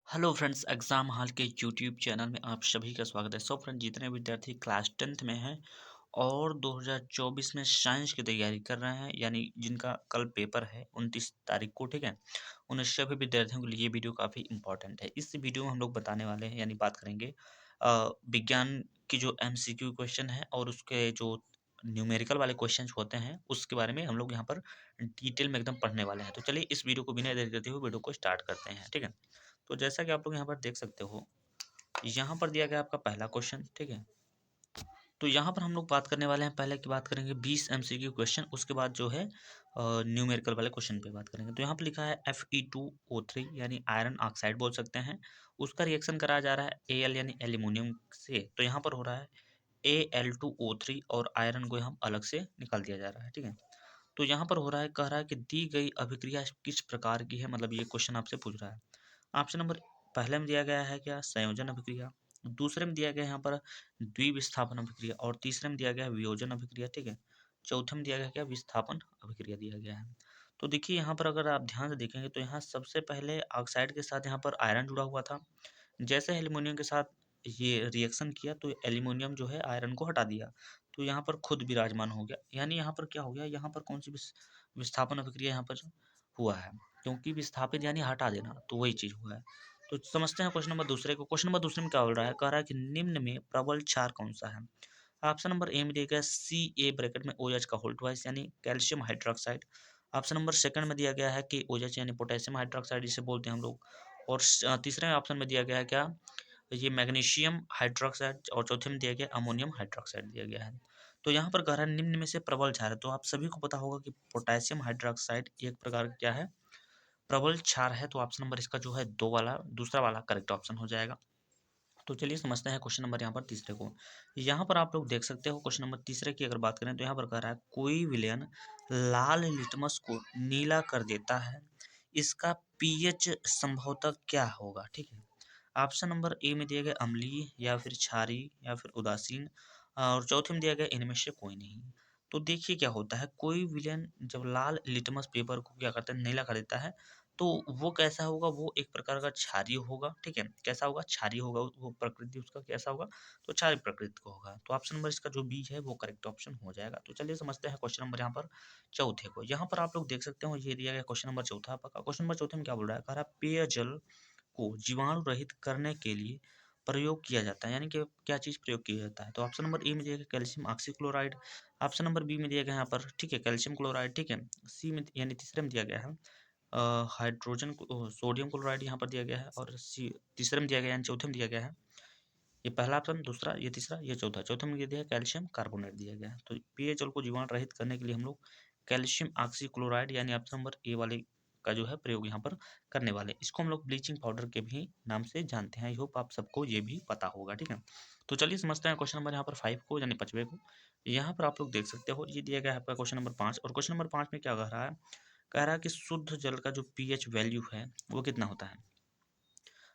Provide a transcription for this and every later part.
Hello friends, exam hall के YouTube channel में आप सभी का स्वागत है। फ्रेंड, जितने विद्यार्थी क्लास 10th में हैं और 2024 में साइंस की तैयारी कर रहे हैं, यानी जिनका कल पेपर है 29 तारीख को, ठीक है, उन सभी विद्यार्थियों के लिए ये वीडियो काफ़ी इंपॉर्टेंट है। इस वीडियो में हम लोग बताने वाले हैं, यानी बात करेंगे विज्ञान की जो एमसीक्यू क्वेश्चन है और उसके जो न्यूमेरिकल वाले क्वेश्चंस होते हैं उसके बारे में हम लोग यहाँ पर डिटेल में एकदम पढ़ने वाले हैं। तो चलिए इस वीडियो को बिना देर करते हुए वीडियो को स्टार्ट करते हैं, ठीक है। तो जैसा कि आप लोग यहाँ पर देख सकते हो, यहाँ पर दिया गया आपका पहला क्वेश्चन, ठीक है। तो यहाँ पर हम लोग बात करने वाले हैं, पहले की बात करेंगे 20 एमसीक्यू क्वेश्चन, उसके बाद जो है न्यूमेरिकल वाले क्वेश्चन पे बात करेंगे। तो यहाँ पर लिखा है Fe2O3 यानी आयरन ऑक्साइड बोल सकते हैं, उसका रिएक्शन कराया जा रहा है Al यानी एल्यूमिनियम से। तो यहाँ पर हो रहा है Al2O3 और आयरन को हम अलग से निकाल दिया जा रहा है, ठीक है। तो यहाँ पर हो रहा है, कह रहा है कि दी गई अभिक्रिया किस प्रकार की है, मतलब ये क्वेश्चन आपसे पूछ रहा है। ऑप्शन नंबर पहले में दिया गया है क्या संयोजन अभिक्रिया, दूसरे में दिया गया है यहाँ पर द्विविस्थापन अभिक्रिया और तीसरे में दिया गया है वियोजन अभिक्रिया, ठीक है। चौथे में दिया गया क्या विस्थापन अभिक्रिया दिया गया है। तो देखिए यहाँ पर अगर आप ध्यान से देखेंगे तो यहाँ सबसे पहले ऑक्साइड के साथ यहाँ पर आयरन जुड़ा हुआ था। जैसे एल्यूमिनियम के साथ ये रिएक्शन किया तो एल्यूमिनियम जो है आयरन को हटा दिया, तो यहाँ पर खुद विराजमान हो गया। यानी यहाँ पर क्या हो गया, यहाँ पर कौन सी विस्थापन अभिक्रिया यहाँ पर हुआ है, क्योंकि विस्थापित यानी हटा देना, तो वही चीज हुआ है। तो समझते हैं क्वेश्चन नंबर दूसरे को। क्वेश्चन नंबर दूसरे में क्या बोल रहा है, कह रहा है कि निम्न में प्रबल क्षार कौन सा है। ऑप्शन नंबर ए में दिया गया सी ए ब्रैकेट में ओ एच का होल ट्वाइस यानी calcium hydroxide. Option number second में दिया गया है कि ओ एच यानी पोटेशियम हाइड्रोक्साइड जिसे बोलते हैं हम लोग। और तीसरे ऑप्शन में दिया गया है क्या, ये मैग्नीशियम हाइड्रोक्साइड, और चौथे में दिया गया अमोनियम हाइड्रोक्साइड दिया गया है। तो यहाँ पर कह रहा है निम्न में से प्रबल क्षार है। तो आप सभी को पता होगा कि पोटेशियम हाइड्रोक्साइड एक प्रकार का क्या है, प्रबल क्षार है। तो ऑप्शन नंबर इसका जो है दो वाला, दूसरा वाला करेक्ट ऑप्शन हो जाएगा। तो चलिए समझते हैं क्वेश्चन नंबर यहाँ पर तीसरे को। यहाँ पर आप लोग देख सकते हो क्वेश्चन नंबर तीसरे की अगर बात करें तो यहाँ पर कह रहा है कोई विलयन लाल लिटमस को नीला कर देता है, इसका पीएच संभवतः क्या होगा, ठीक है। ऑप्शन नंबर ए में दिया गया अम्लीय या फिर क्षारीय या फिर उदासीन, और चौथे में दिया गया इनमें से कोई नहीं। तो देखिए क्या होता है, कोई विलेन जब लाल लिटमस पेपर को क्या करता है, नीला कर देता है, तो वो कैसा होगा, वो एक प्रकार का क्षारीय होगा, ठीक है। कैसा होगा, क्षारीय होगा, वो प्रकृति उसका कैसा होगा, तो क्षारीय प्रकृति का होगा। तो ऑप्शन नंबर इसका जो बी है वो करेक्ट ऑप्शन हो जाएगा। तो चलिए समझते हैं क्वेश्चन नंबर यहाँ पर चौथे को। यहाँ पर आप लोग देख सकते हो ये दिया गया क्वेश्चन नंबर चौथा आपका। क्वेश्चन नंबर चौथे में क्या बोल रहा है, कह रहा है पेयजल को जीवाणु रहित करने के लिए प्रयोग किया जाता है, यानी कि क्या चीज़ प्रयोग किया जाता है। तो ऑप्शन नंबर ए में दिया गया calcium oxychloride, option number B में दिया गया यहाँ पर, ठीक है, कैल्शियम क्लोराइड, ठीक है। सी में यानी तीसरे में दिया गया है हाइड्रोजन सोडियम क्लोराइड यहाँ पर दिया गया है, और सी तीसरे में दिया गया है, यानी चौथे में दिया गया है। ये पहला ऑप्शन, दूसरा, ये तीसरा, ये चौथा। चौथे में ये दिया है कैल्शियम कार्बोनेट दिया गया है। तो पेयजल को जीवाणु रहित करने के लिए हम लोग कैल्शियम ऑक्सीक्लोराइड यानी ऑप्शन नंबर ए वाले का जो है प्रयोग यहाँ पर करने वाले। इसको हम लोग ब्लीचिंग पाउडर के भी नाम से जानते हैं। आई होप आप सबको ये भी पता होगा, ठीक है। तो चलिए समझते हैं क्वेश्चन नंबर यहाँ पर 5 को, यानी 5वें को। यहाँ पर आप लोग देख सकते हो ये दिया गया है आपका क्वेश्चन नंबर 5, और क्वेश्चन नंबर 5 में क्या कह रहा है, कह रहा है कि शुद्ध जल का जो पीएच वैल्यू है वो कितना होता है।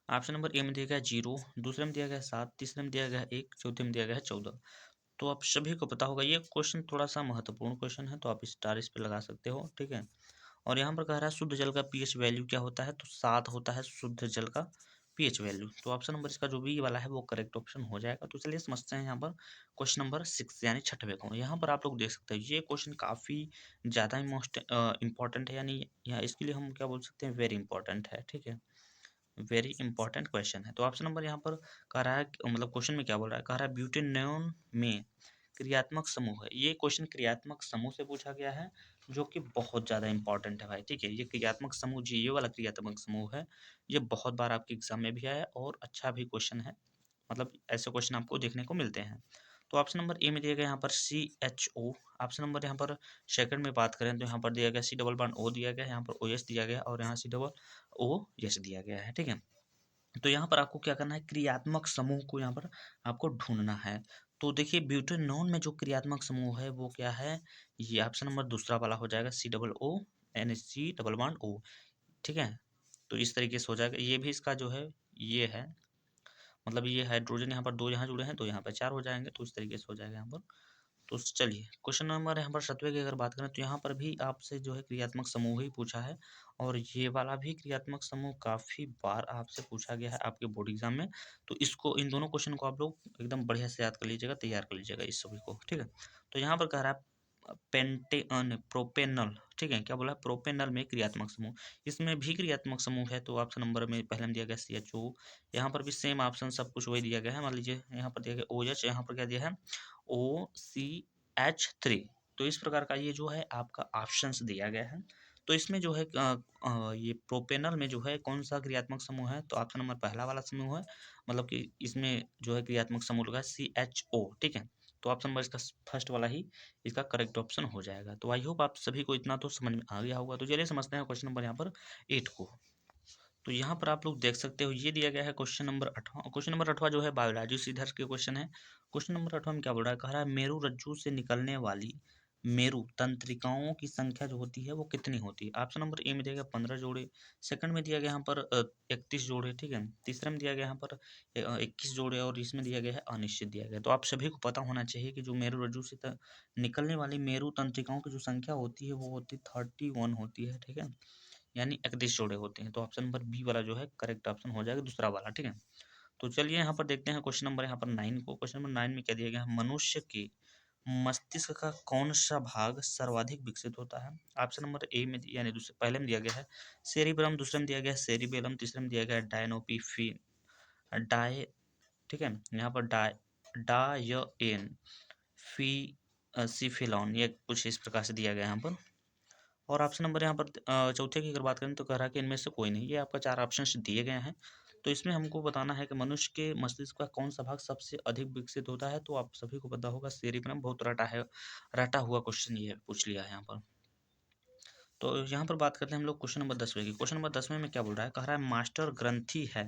ऑप्शन नंबर ए में दिया गया 0, दूसरे में दिया गया 7, तीसरे में दिया गया 1, चौथे में दिया गया है 14। तो आप सभी को पता होगा ये क्वेश्चन थोड़ा सा महत्वपूर्ण क्वेश्चन है, तो आप स्टार इस पे लगा सकते हो, ठीक है। और यहाँ पर कह रहा है शुद्ध जल का पीएच वैल्यू क्या होता है, तो 7 होता है शुद्ध जल का पीएच वैल्यू। तो ऑप्शन नंबर इसका जो बी वाला है वो करेक्ट ऑप्शन हो जाएगा। तो चलिए समझते हैं यहाँ पर क्वेश्चन नंबर 6 यानी छठवें को। यहाँ पर आप लोग देख सकते हैं ये क्वेश्चन काफ़ी ज़्यादा मोस्ट इंपॉर्टेंट है, यानी यहाँ इसके लिए हम क्या बोल सकते हैं, वेरी इंपॉर्टेंट है, ठीक है। वेरी इंपॉर्टेंट क्वेश्चन है। तो ऑप्शन नंबर यहाँ पर कह रहा है मतलब क्वेश्चन में क्या बोल रहा है, कह रहा है ब्यूटेनॉन में क्रियात्मक समूह है। ये क्वेश्चन क्रियात्मक समूह से पूछा गया है, जो कि बहुत ज़्यादा इंपॉर्टेंट है भाई, ठीक है। ये क्रियात्मक समूह जी, ये वाला क्रियात्मक समूह है, ये बहुत बार आपके एग्जाम में भी आया है और अच्छा भी क्वेश्चन है, मतलब ऐसे क्वेश्चन आपको देखने को मिलते हैं। तो ऑप्शन नंबर ए में दिया गया यहाँ पर CHO। ऑप्शन नंबर यहाँ पर सेकंड में बात करें तो यहाँ पर दिया गया C डबल बॉन्ड O दिया गया, यहाँ पर OS दिया गया, और यहाँ C डबल OS दिया गया है, ठीक है। तो यहाँ पर आपको क्या करना है, क्रियात्मक समूह को यहाँ पर आपको ढूंढना है। तो देखिए ब्यूटेनॉन में जो क्रियात्मक समूह है वो क्या है, ये ऑप्शन नंबर दूसरा वाला हो जाएगा COO यानी C डबल बॉन्ड O, ठीक है। तो इस तरीके से हो जाएगा। ये भी इसका जो है ये है, मतलब ये हाइड्रोजन यहाँ पर दो यहाँ जुड़े हैं तो यहाँ पर चार हो जाएंगे, तो इस तरीके से हो जाएगा यहाँ पर। तो चलिए क्वेश्चन नंबर यहाँ पर 7वें की अगर बात करें तो यहाँ पर भी आपसे जो है क्रियात्मक समूह ही पूछा है, और ये वाला भी क्रियात्मक समूह काफ़ी बार आपसे पूछा गया है आपके बोर्ड एग्जाम में। तो इसको, इन दोनों क्वेश्चन को आप लोग एकदम बढ़िया से याद कर लीजिएगा, तैयार कर लीजिएगा इस सभी को, ठीक है। तो यहाँ पर कह रहा है पेंटेन प्रोपेनल, ठीक है, क्या बोला है, प्रोपेनल में क्रियात्मक समूह, इसमें भी क्रियात्मक समूह है। तो ऑप्शन नंबर में पहले में दिया गया CHO, यहाँ पर भी सेम ऑप्शन सब कुछ वही दिया गया है। मान लीजिए यहाँ पर दिया गया OH, यहाँ पर क्या दिया है OCH3। तो इस प्रकार का ये जो है आपका ऑप्शंस दिया गया है। तो इसमें जो है ये प्रोपेनल में जो है कौन सा क्रियात्मक समूह है, तो ऑप्शन नंबर पहला वाला समूह है, मतलब कि इसमें जो है क्रियात्मक समूह लगा CHO, ठीक है। तो ऑप्शन नंबर इसका फर्स्ट वाला ही इसका करेक्ट ऑप्शन हो जाएगा। तो आई होप आप सभी को इतना तो समझ में आ गया होगा। तो चलिए समझते हैं क्वेश्चन नंबर यहाँ पर 8 को। तो यहाँ पर आप लोग देख सकते हो ये दिया गया है क्वेश्चन नंबर 8वां। क्वेश्चन नंबर 8वां जो है बायोलॉजी से इधर के क्वेश्चन है। क्वेश्चन नंबर 8वां में क्या बोल रहा है, कह रहा है मेरु रज्जु से निकलने वाली मेरु तंत्रिकाओं की संख्या जो होती है वो कितनी होती है। ऑप्शन नंबर ए में दिया गया 15 जोड़े, सेकंड में दिया गया यहाँ पर 31 जोड़े, ठीक है, तीसरे में दिया गया यहाँ पर 21 जोड़े, और इसमें दिया गया है अनिश्चित दिया गया। तो आप सभी को पता होना चाहिए कि जो मेरु रज्जु से निकलने वाली मेरु तंत्रिकाओं की जो संख्या होती है वो होती 31 होती है, ठीक है, यानी 31 जोड़े होते हैं। तो ऑप्शन नंबर बी वाला जो है करेक्ट ऑप्शन हो जाएगा, दूसरा वाला, ठीक है। तो चलिए यहाँ पर देखते हैं क्वेश्चन नंबर यहाँ पर 9 को। क्वेश्चन नंबर 9 में क्या दिया गया है, मनुष्य के मस्तिष्क का कौन सा भाग सर्वाधिक विकसित होता है। ऑप्शन नंबर ए में यानी दूसरे पहले में दिया गया है सेरिब्रम, दूसरे में दिया गया है सेरिबेलम, तीसरे में दिया गया है डायनोपी डाय, ठीक है, यहाँ पर डायन फी सिफिलॉन, ये कुछ इस प्रकार से दिया गया है यहाँ पर। और ऑप्शन नंबर यहाँ पर चौथे की अगर बात करें तो कह रहा है कि इनमें से कोई नहीं। ये आपका 4 ऑप्शन दिए गए हैं। तो इसमें हमको बताना है कि मनुष्य के मस्तिष्क का कौन सा भाग सबसे अधिक विकसित होता है। तो आप सभी को पता होगा सेरिब्रम, बहुत रटा है, रटा हुआ क्वेश्चन ये पूछ लिया है यहाँ पर। तो यहाँ पर बात करते हैं हम लोग क्वेश्चन नंबर 10वें की। क्वेश्चन नंबर 10वें में क्या बोल रहा है, कह रहा है मास्टर ग्रंथि है।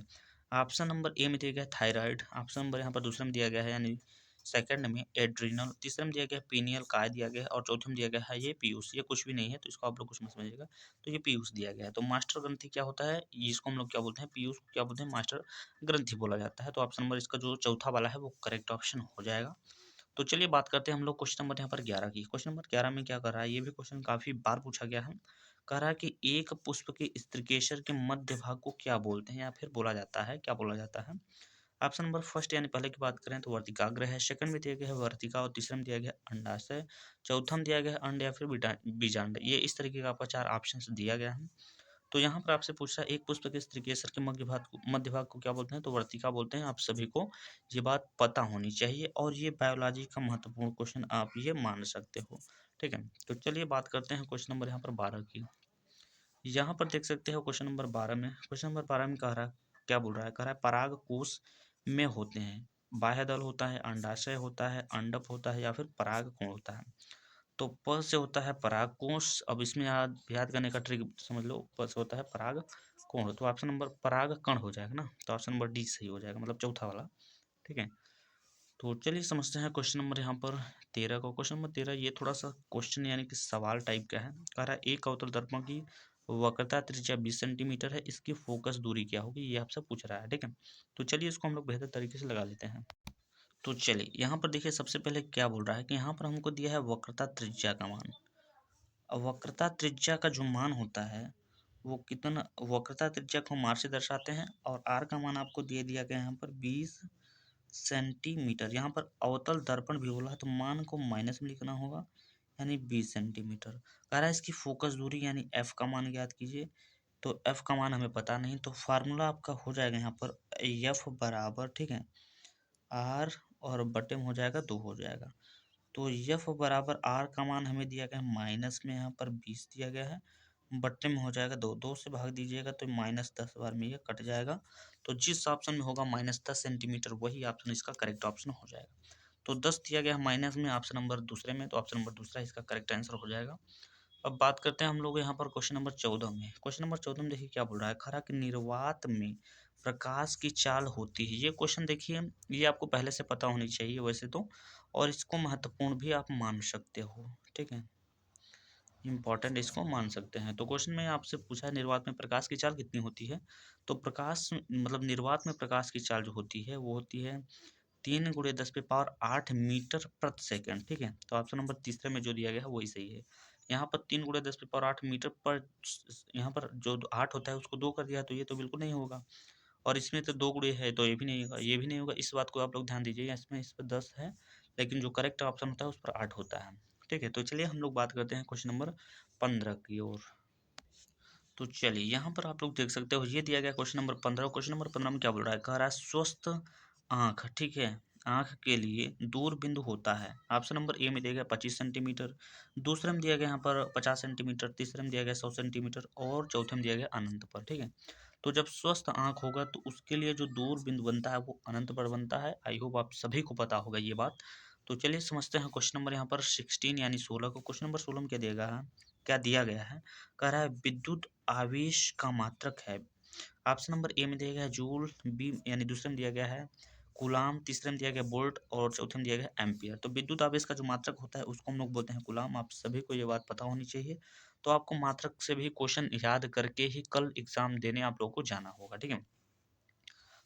ऑप्शन नंबर ए में दिया गया है थायराइड, ऑप्शन नंबर यहाँ पर दूसरे में दिया गया है यानी सेकंड में एड्रीनल, तीसरे में दिया गया है पीनियल, काय दिया गया है, और चौथे में दिया गया है ये पीयूष। ये कुछ भी नहीं है तो इसको आप लोग कुछ मत समझिएगा। तो ये पीयूष दिया गया है। तो मास्टर ग्रंथि क्या होता है, इसको हम लोग क्या बोलते हैं, पीयूष को क्या बोलते हैं, मास्टर ग्रंथि बोला जाता है। तो ऑप्शन नंबर इसका जो चौथा वाला है वो करेक्ट ऑप्शन हो जाएगा। तो चलिए बात करते हैं हम लोग क्वेश्चन नंबर यहाँ पर 11 की। क्वेश्चन नंबर 11 में क्या कर रहा है, ये भी क्वेश्चन काफी बार पूछा गया है। कह रहा है कि एक पुष्प के स्त्रीकेसर के मध्य भाग को क्या बोलते हैं या फिर बोला जाता है, क्या बोला जाता है। ऑप्शन नंबर फर्स्ट यानी पहले की बात करें तो वर्तिकाग्र है, सेकंड में दिया गया है वर्तिका, और तीसरे में दिया गया है अंडाशय, चौथा में दिया गया है अंड या फिर बीजांड। ये इस तरीके का आपका 4 ऑप्शन दिया गया है। तो यहाँ पर आपसे पूछ रहा है एक पुष्प के स्त्रीकेसर के मध्य भाग को क्या बोलते हैं, तो वर्तिका बोलते हैं। आप सभी को ये बात पता होनी चाहिए, और ये बायोलॉजी का महत्वपूर्ण क्वेश्चन आप ये मान सकते हो, ठीक है। तो चलिए बात करते हैं क्वेश्चन नंबर यहाँ पर 12 की। यहाँ पर देख सकते हो क्वेश्चन नंबर 12 में, क्वेश्चन नंबर 12 में कह रहा है, क्या बोल रहा है, कह रहा है पराग कोश में होते हैं बाह्य दल होता है, अंडाशय होता है, अंडप होता है, या फिर पराग कोण होता है। तो प से होता है परागकोश। अब इसमें याद करने का ट्रिक समझ लो, प से होता है पराग कोण। तो ऑप्शन नंबर पराग कण हो जाएगा ना, तो ऑप्शन नंबर डी सही हो जाएगा, मतलब चौथा वाला, ठीक है। तो चलिए समझते हैं क्वेश्चन नंबर यहाँ पर 13 को। क्वेश्चन नंबर 13 ये थोड़ा सा क्वेश्चन यानी कि सवाल टाइप का है। कह रहा है एक अवतल दर्पण की वक्रता त्रिज्या 20 सेंटीमीटर है, इसकी फोकस दूरी क्या होगी, ये आपसे पूछ रहा है, ठीक है। तो चलिए इसको हम लोग बेहतर तरीके से लगा लेते हैं। तो चलिए यहाँ पर देखिए सबसे पहले क्या बोल रहा है कि यहाँ पर हमको दिया है वक्रता त्रिज्या का मान। अब वक्रता त्रिज्या का जो मान होता है वो कितना, वक्रता त्रिज्या को हम आर से दर्शाते हैं, और आर का मान आपको दे दिया गया यहाँ पर 20 सेंटीमीटर। यहाँ पर अवतल दर्पण भी बोला है तो मान को माइनस में लिखना होगा, यानी 20 सेंटीमीटर। कह रहा है इसकी फोकस दूरी यानी एफ का मान ज्ञात कीजिए। तो एफ का मान हमें पता नहीं, तो फार्मूला आपका हो जाएगा यहाँ पर एफ बराबर, ठीक है, आर, और बटे में हो जाएगा 2 हो जाएगा। तो एफ बराबर आर का मान हमें दिया गया है माइनस में यहाँ पर 20 दिया गया है, बट्टे में हो जाएगा 2, 2 से भाग दीजिएगा तो -10 बार में ये कट जाएगा। तो जिस ऑप्शन में होगा -10 सेंटीमीटर वही ऑप्शन इसका करेक्ट ऑप्शन हो जाएगा। तो 10 दिया गया है माइनस में ऑप्शन नंबर दूसरे में, तो ऑप्शन नंबर दूसरा इसका करेक्ट आंसर हो जाएगा। अब बात करते हैं हम लोग यहाँ पर क्वेश्चन नंबर 14 में। क्वेश्चन नंबर 14 में देखिए क्या बोल रहा है, खरा कि निर्वात में प्रकाश की चाल होती है। ये क्वेश्चन देखिए ये आपको पहले से पता होनी चाहिए वैसे तो, और इसको महत्वपूर्ण भी आप मान सकते हो, ठीक है, इंपॉर्टेंट इसको मान सकते हैं। तो क्वेश्चन में आपसे पूछा है निर्वात में प्रकाश की चाल कितनी होती है। तो प्रकाश मतलब निर्वात में प्रकाश की चाल जो होती है वो होती है 3 × 10⁸ मीटर प्रति सेकंड, ठीक है। तो ऑप्शन नंबर तीसरे में जो दिया गया है वही सही है। यहाँ पर 3 × 10⁸ मीटर पर, यहाँ पर जो 8 होता है उसको 2 कर दिया, तो ये तो बिल्कुल नहीं होगा। और इसमें तो 2 गुणे है, तो ये भी नहीं होगा, ये भी नहीं होगा। इस बात को आप लोग ध्यान दीजिए, इसमें इस पर 10 है, लेकिन जो करेक्ट ऑप्शन होता है उस पर 8 होता है, ठीक है। तो चलिए हम लोग बात करते हैं क्वेश्चन नंबर 15 की ओर। तो चलिए यहाँ पर आप लोग देख सकते हो, ये दिया गया क्वेश्चन नंबर 15। क्वेश्चन नंबर 15 में क्या बोल रहा है, कह रहा है स्वस्थ आँख, ठीक है, आँख के लिए दूर बिंदु होता है। ऑप्शन नंबर ए में दिया गया 25 सेंटीमीटर, दूसरे में दिया गया यहाँ पर 50 सेंटीमीटर, तीसरे में दिया गया 100 सेंटीमीटर और चौथे में दिया गया अनंत पर, ठीक है। तो जब स्वस्थ आँख होगा तो उसके लिए जो दूर बिंदु बनता है वो अनंत पर बनता है। आई होप आप सभी को पता होगा ये बात। तो चलिए समझते हैं क्वेश्चन नंबर यहाँ पर 16 यानी 16 को। क्वेश्चन नंबर 16 में क्या दिया गया है, क्या दिया गया है, कह रहा है विद्युत आवेश का मात्रक है। ऑप्शन नंबर ए में दिया गया है जूल, बी यानी दूसरे में दिया गया है कूलाम, तीसरे में दिया गया वोल्ट और चौथे में दिया गया एम्पियर। तो विद्युत आवेश का जो मात्रक होता है उसको हम लोग बोलते हैं कूलाम। आप सभी को ये बात पता होनी चाहिए। तो आपको मात्रक से भी क्वेश्चन याद करके ही कल एग्जाम देने आप लोगों को जाना होगा, ठीक है।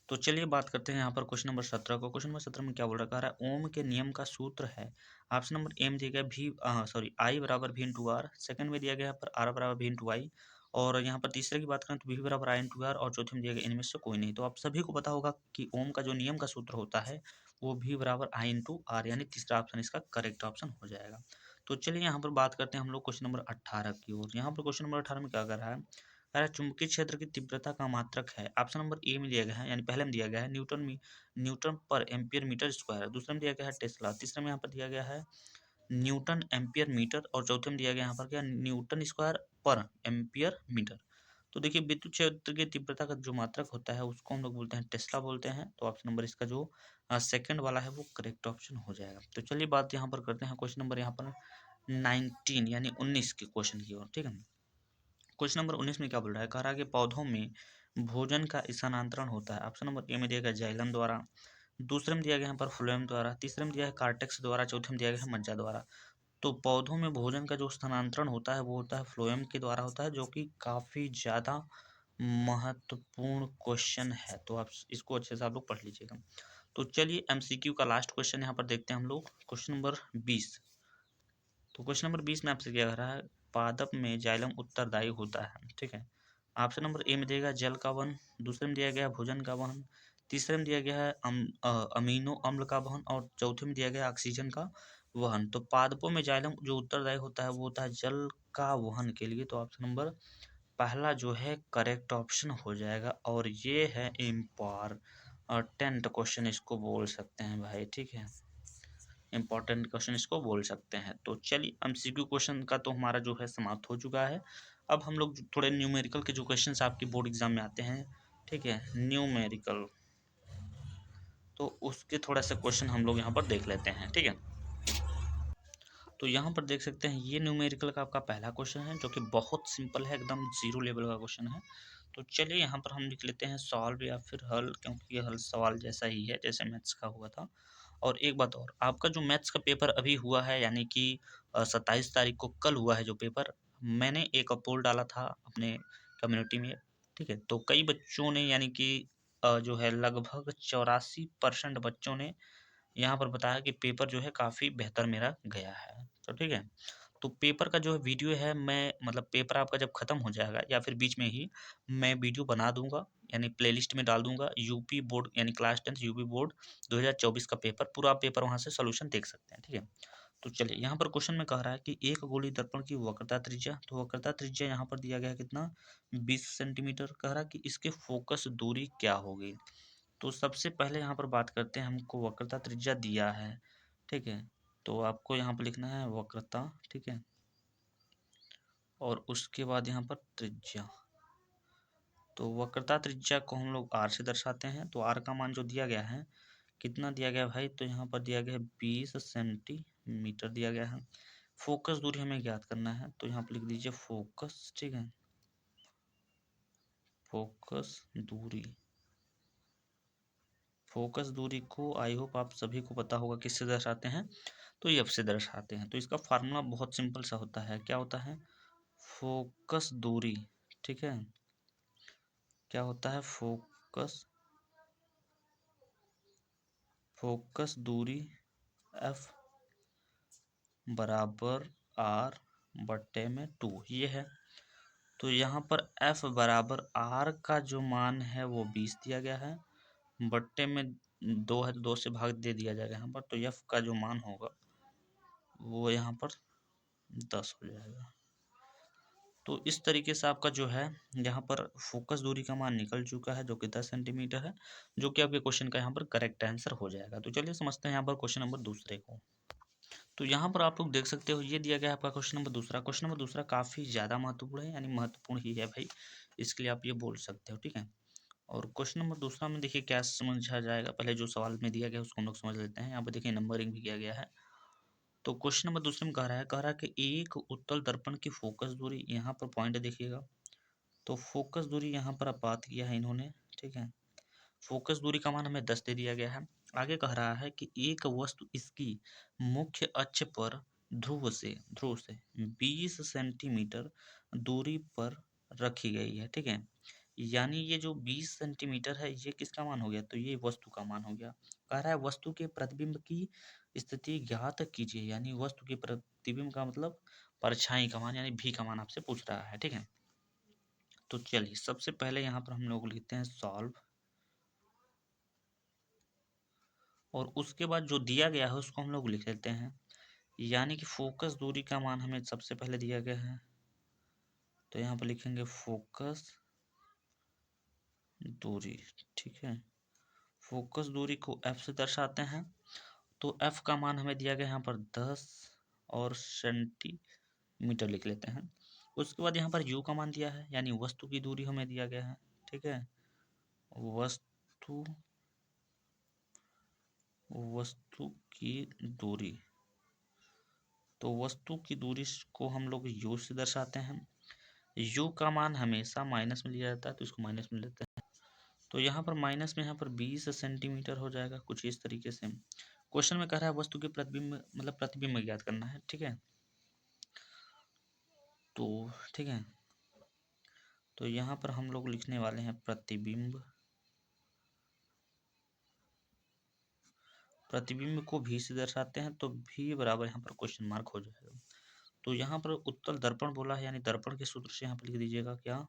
तो चलिए बात करते हैं यहाँ पर क्वेश्चन नंबर 17 को। क्वेश्चन नंबर 17 में क्या बोल रहा है, ओम के नियम का सूत्र है। ऑप्शन नंबर ए में दिया गया भी आई बराबर भी इंटू आर, सेकंड में दिया गया पर आर बराबर भी इंटू आई, और यहाँ पर तीसरे की बात करें तो भी बराबर आई इंटू आर, और चौथे में दिया गया इनमें से कोई नहीं। तो आप सभी को पता होगा कि ओम का जो नियम का सूत्र होता है वो भी बराबर आई इंटू आर, यानी तीसरा ऑप्शन इसका करेक्ट ऑप्शन हो जाएगा। तो चलिए यहाँ पर बात करते हैं हम लोग क्वेश्चन नंबर 18 की ओर। यहाँ पर क्वेश्चन नंबर 18 में क्या कर रहा है, कह रहा है चुंबकीय क्षेत्र की तीव्रता का मात्रक है। ऑप्शन नंबर ए में दिया गया है, यानी पहले में दिया गया है न्यूटन पर एम्पियर मीटर स्क्वायर, दूसरे में दिया गया है टेस्ला, तीसरे में यहाँ पर दिया गया है न्यूटन एम्पियर मीटर, और चौथे में दिया गया यहाँ पर क्या, न्यूटन स्क्वायर पर एम्पियर मीटर। तो देखिए विद्युत क्षेत्र की तीव्रता का जो मात्रक होता है उसको हम लोग बोलते हैं टेस्ला बोलते हैं। तो ऑप्शन नंबर इसका जो सेकंड वाला है वो करेक्ट ऑप्शन हो जाएगा। तो चलिए बात यहाँ पर करते हैं क्वेश्चन नंबर यहाँ पर 19 यानी 19 के क्वेश्चन की ओर, ठीक है। क्वेश्चन नंबर 19 में क्या बोल रहा है, कह रहा है कि पौधों में भोजन का स्थानांतरण होता है। ऑप्शन नंबर ए में दिया गया जाइलम द्वारा, दूसरे में दिया गया यहाँ पर फ्लोएम द्वारा, तीसरे में दिया है कार्टेक्स द्वारा, चौथे में दिया गया है मज्जा द्वारा। तो पौधों में भोजन का जो स्थानांतरण होता है वो होता है फ्लोएम के द्वारा होता है, जो कि काफ़ी ज़्यादा महत्वपूर्ण क्वेश्चन है। तो आप इसको अच्छे से आप लोग पढ़ लीजिएगा। तो चलिए एमसीक्यू का लास्ट क्वेश्चन यहाँ पर देखते हैं हम लोग, क्वेश्चन नंबर 20। तो क्वेश्चन नंबर 20 में आपसे क्या कह रहा है, पादप में जाइलम उत्तरदायी होता है, ठीक है। ऑप्शन नंबर ए में दिया गया जल का वहन, दूसरे में दिया गया है भोजन का वहन, तीसरे में दिया गया है अमीनो अम्ल का वहन, और चौथे में दिया गया है ऑक्सीजन का वहन। तो पादपों में जाइलम जो उत्तरदायी होता है वो होता है जल का वहन के लिए। तो ऑप्शन नंबर पहला जो है करेक्ट ऑप्शन हो जाएगा, और ये है इम्पॉर्टेंट क्वेश्चन इसको बोल सकते हैं भाई, ठीक है। इंपॉर्टेंट क्वेश्चन इसको बोल सकते हैं। तो चलिए एमसीक्यू क्वेश्चन का तो हमारा जो है समाप्त हो चुका है। अब हम लोग थोड़े न्यूमेरिकल के जो क्वेश्चंस आपके बोर्ड एग्जाम में आते हैं, ठीक है, न्यूमेरिकल, तो उसके थोड़ा सा क्वेश्चन हम लोग यहाँ पर देख लेते हैं, ठीक है। तो यहाँ पर देख सकते हैं ये न्यूमेरिकल का आपका पहला क्वेश्चन है, जो कि बहुत सिंपल है, एकदम जीरो लेवल का क्वेश्चन है। तो चलिए यहाँ पर हम लिख लेते हैं सॉल्व या फिर हल, क्योंकि ये हल सवाल जैसा ही है जैसे मैथ्स का हुआ था। और एक बात और, आपका जो मैथ्स का पेपर अभी हुआ है, यानी कि 27 तारीख को कल हुआ है जो पेपर, मैंने एक पोल डाला था अपने कम्युनिटी में, ठीक है। तो कई बच्चों ने, यानी कि जो है लगभग 84% बच्चों ने यहाँ पर बताया कि पेपर जो है काफ़ी बेहतर मेरा गया है। तो ठीक है, तो पेपर का जो है वीडियो है, मैं मतलब पेपर आपका जब ख़त्म हो जाएगा या फिर बीच में ही मैं वीडियो बना दूंगा, यानी प्लेलिस्ट में डाल दूंगा। यूपी बोर्ड यानी क्लास 10 यूपी बोर्ड 2024 का पेपर, पूरा पेपर वहाँ से सोल्यूशन देख सकते हैं, ठीक है। तो चलिए यहाँ पर क्वेश्चन में कह रहा है कि एक गोली दर्पण की वक्रता त्रिज्या, तो वक्रता त्रिज्या यहाँ पर दिया गया है कितना, 20 सेंटीमीटर। कह रहा है कि इसके फोकस दूरी क्या होगी। तो सबसे पहले यहाँ पर बात करते हैं, हमको वक्रता त्रिज्या दिया है, ठीक है। तो आपको यहाँ पर लिखना है वक्रता, ठीक है, और उसके बाद यहाँ पर त्रिज्या। तो वक्रता त्रिज्या को हम लोग आर से दर्शाते हैं। तो आर का मान जो दिया गया है, कितना दिया गया है भाई, तो यहाँ पर दिया गया है 20 सेंटीमीटर दिया गया है। फोकस दूरी हमें ज्ञात करना है, तो यहाँ पर लिख दीजिए फोकस, ठीक है, फोकस दूरी। फोकस दूरी को आई होप आप सभी को पता होगा किससे दर्शाते हैं, तो एफ से दर्शाते हैं। तो इसका फार्मूला बहुत सिंपल सा होता है, क्या होता है, फोकस दूरी, ठीक है, क्या होता है, फोकस फोकस दूरी F बराबर R बट्टे में 2 ये है। तो यहाँ पर F बराबर R का जो मान है वो 20 दिया गया है, बट्टे में 2 है तो 2 से भाग दे दिया जाएगा यहाँ पर। तो F का जो मान होगा वो यहाँ पर 10 हो जाएगा। तो इस तरीके से आपका जो है यहाँ पर फोकस दूरी का मान निकल चुका है, जो कि 10 सेंटीमीटर है, जो कि आपके क्वेश्चन का यहाँ पर करेक्ट आंसर हो जाएगा। तो चलिए समझते हैं यहाँ पर क्वेश्चन नंबर दूसरे को। तो यहाँ पर आप लोग देख सकते हो, ये दिया गया है आपका क्वेश्चन नंबर दूसरा। क्वेश्चन नंबर दूसरा काफ़ी ज़्यादा महत्वपूर्ण है, यानी महत्वपूर्ण ही है भाई, इसके लिए आप ये बोल सकते हो, ठीक है। और क्वेश्चन नंबर दूसरा में देखिए क्या समझा जाएगा। पहले जो सवाल में दिया गया है उसको हम लोग समझ लेते हैं। यहाँ पर देखिए नंबरिंग भी किया गया है। तो क्वेश्चन नंबर दूसरे में कह रहा है कि एक उत्तल दर्पण की फोकस दूरी, यहाँ पर पॉइंट देखिएगा, तो फोकस दूरी यहाँ पर आप बात किया है इन्होंने, ठीक है। फोकस दूरी का मान हमें 10 दे दिया गया है। आगे कह रहा है कि एक वस्तु इसकी मुख्य अक्ष पर ध्रुव से 20 सेंटीमीटर दूरी पर रखी गई है, ठीक है। यानी ये जो 20 सेंटीमीटर है ये किसका मान हो गया, तो ये वस्तु का मान हो गया। कह रहा है वस्तु के प्रतिबिंब की स्थिति ज्ञात कीजिए, यानी वस्तु के प्रतिबिंब का मतलब परछाई का मान, यानी भी का मान आपसे पूछ रहा है, ठीक है। तो चलिए सबसे पहले यहाँ पर हम लोग लिखते हैं सॉल्व, और उसके बाद जो दिया गया है उसको हम लोग लिख लेते हैं। यानी कि फोकस दूरी का मान हमें सबसे पहले दिया गया है, तो यहाँ पर लिखेंगे फोकस दूरी, ठीक है। फोकस दूरी को F से दर्शाते हैं, तो F का मान हमें दिया गया यहाँ पर 10 और सेंटीमीटर लिख लेते हैं। उसके बाद यहाँ पर U का मान दिया है, यानी वस्तु की दूरी हमें दिया गया है, ठीक है। वस्तु वस्तु की दूरी, तो वस्तु की दूरी को हम लोग U से दर्शाते हैं। U का मान हमेशा माइनस में लिया जाता है, तो इसको माइनस में लेते हैं। तो यहाँ पर माइनस में यहाँ पर 20 सेंटीमीटर हो जाएगा कुछ इस तरीके से। क्वेश्चन में कह रहा है वस्तु के प्रतिबिंब मतलब प्रतिबिंब ज्ञात करना है, ठीक है। तो ठीक है, तो यहाँ पर हम लोग लिखने वाले हैं प्रतिबिंब। प्रतिबिंब को भी से दर्शाते हैं, तो भी बराबर यहाँ पर क्वेश्चन मार्क हो जाएगा। तो यहाँ पर उत्तल दर्पण बोला है, यानी दर्पण के सूत्र से यहाँ पर लिख दीजिएगा क्या,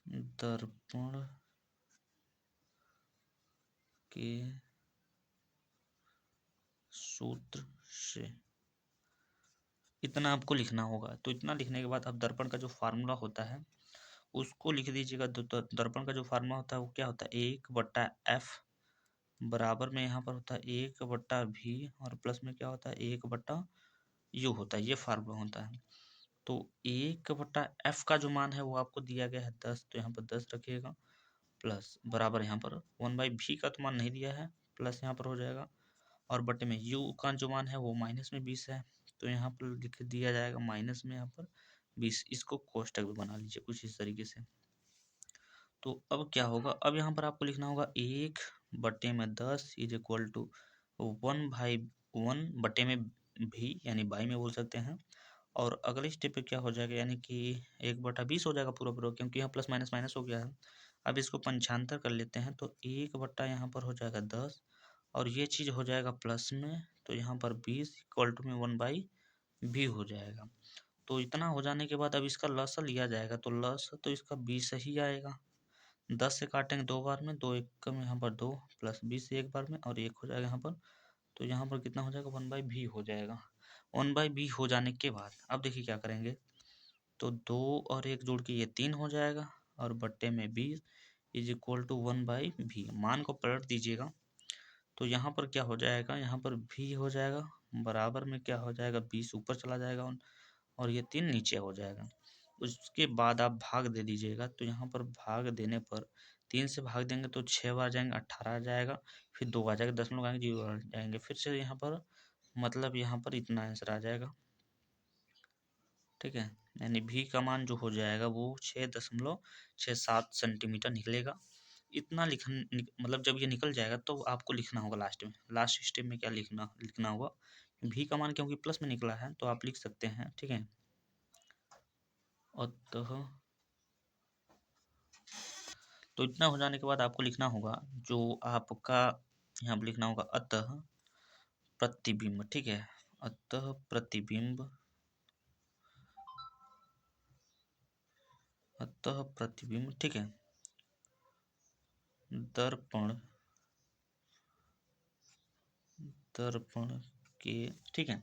दर्पण के सूत्र से, इतना आपको लिखना होगा। तो इतना लिखने के बाद अब दर्पण का जो फार्मूला होता है उसको लिख दीजिएगा। दर्पण का जो फार्मूला होता है वो क्या होता है, 1/F बराबर में यहाँ पर होता है 1/V, और प्लस में क्या होता है 1/U होता है, ये फार्मूला होता है। तो 1/F का जो मान है वो आपको दिया गया है 10, तो यहाँ पर 10 रखिएगा, प्लस बराबर यहाँ पर 1/V का तो मान नहीं दिया है, प्लस यहाँ पर हो जाएगा, और बटे में U का जो मान है वो माइनस में 20 है, तो यहाँ पर लिख दिया जाएगा माइनस में यहाँ पर 20। इसको कोष्टक भी बना लीजिए कुछ इस तरीके से। तो अब क्या होगा, अब यहाँ पर आपको लिखना होगा 1/10 इज इक्वल टू 1/1 यानी बाई में बोल सकते हैं। और अगले स्टेप पे क्या हो जाएगा, यानी कि 1/20 हो जाएगा पूरा पूरा, क्योंकि यहाँ प्लस माइनस माइनस हो गया है। अब इसको पंचांतर कर लेते हैं, तो 1 यहाँ पर हो जाएगा 10, और ये चीज़ हो जाएगा प्लस में, तो यहाँ पर 20 इक्वल टू में 1/V हो जाएगा। तो इतना हो जाने के बाद अब इसका लसा लिया जाएगा, तो लस तो इसका 20 ही आएगा। 10 से काटेंगे 2 बार में, 2 एक में यहाँ पर 2, प्लस 20 एक बार में, और 1 हो जाएगा यहाँ पर। तो यहाँ पर कितना हो जाएगा 1/V हो जाएगा। 1/V हो जाने के बाद अब देखिए क्या करेंगे, तो 2 और 1 जोड़ के ये 3 हो जाएगा, और बट्टे में 20 इज इक्वल टू 1/V। मान को पलट दीजिएगा, तो यहाँ पर क्या हो जाएगा, यहाँ पर V हो जाएगा, बराबर में क्या हो जाएगा 20 ऊपर चला जाएगा, और ये 3 नीचे हो जाएगा। उसके बाद आप भाग दे दीजिएगा, तो यहाँ पर भाग देने पर 3 से भाग देंगे तो 6 बार जाएंगे 18 आ जाएगा, फिर 2 आ जाएगा 10 में लगाएंगे 0 आ जाएंगे, फिर से यहाँ पर मतलब यहाँ पर इतना आंसर आ जाएगा, ठीक है। यानी भी का मान जो हो जाएगा वो 6.67 सेंटीमीटर निकलेगा। इतना मतलब जब ये निकल जाएगा तो आपको लिखना होगा लास्ट में, लास्ट स्टेप में क्या लिखना होगा। भी का मान क्योंकि प्लस में निकला है तो आप लिख सकते हैं, ठीक है। अतः तो इतना हो जाने के बाद आपको लिखना होगा जो आपका यहाँ पर लिखना होगा अतः प्रतिबिंब, ठीक है। अतः प्रतिबिंब, अतः प्रतिबिंब, ठीक है, दर्पण, दर्पण के, ठीक है,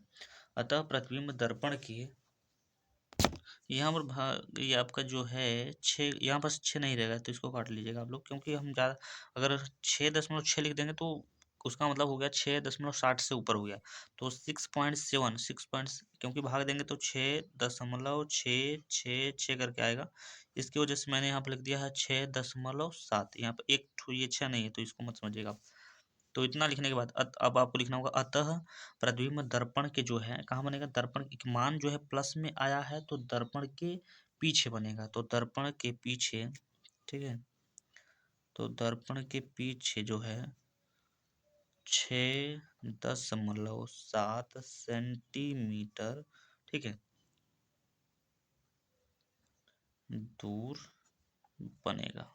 अतः प्रतिबिंब दर्पण के, यहाँ पर ये आपका जो है 6, यहाँ पर 6 नहीं रहेगा तो इसको काट लीजिएगा आप लोग, क्योंकि हम ज़्यादा अगर 6.6 लिख देंगे तो उसका मतलब हो गया 6.60 से ऊपर हो गया। तो 6.7, 6 क्योंकि भाग देंगे तो 6.666 करके आएगा। इसकी वजह से मैंने यहाँ पर लिख दिया है 6.7। यहाँ पर एक ये 6 नहीं है तो इसको मत समझिएगा आप। तो इतना लिखने के बाद अब आपको लिखना होगा अतः प्रतिबिंब दर्पण के जो है कहाँ बनेगा, दर्पण की मान जो है प्लस में आया है तो दर्पण के पीछे बनेगा। तो दर्पण के पीछे, ठीक है, तो दर्पण के पीछे जो है 6.7 सेंटीमीटर, ठीक है, दूर बनेगा।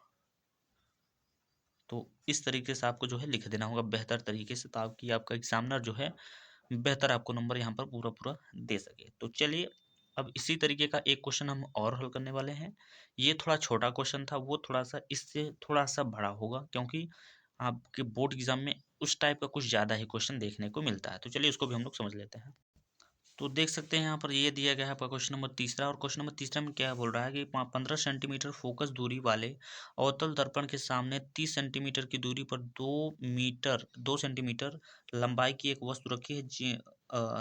तो इस तरीके से आपको जो है लिख देना होगा बेहतर तरीके से, ताकि आपका एग्जामिनर जो है बेहतर आपको नंबर यहाँ पर पूरा पूरा दे सके। तो चलिए अब इसी तरीके का एक क्वेश्चन हम और हल करने वाले हैं। ये थोड़ा छोटा क्वेश्चन था, वो थोड़ा सा इससे थोड़ा सा बड़ा होगा, क्योंकि आपके बोर्ड एग्जाम में उस टाइप का कुछ ज़्यादा ही क्वेश्चन देखने को मिलता है। तो चलिए उसको भी हम लोग समझ लेते हैं। तो देख सकते हैं यहाँ पर ये दिया गया है आपका क्वेश्चन नंबर तीसरा, और क्वेश्चन नंबर तीसरा में क्या बोल रहा है कि 15 सेंटीमीटर फोकस दूरी वाले अवतल दर्पण के सामने 30 सेंटीमीटर की दूरी पर 2 सेंटीमीटर लंबाई की एक वस्तु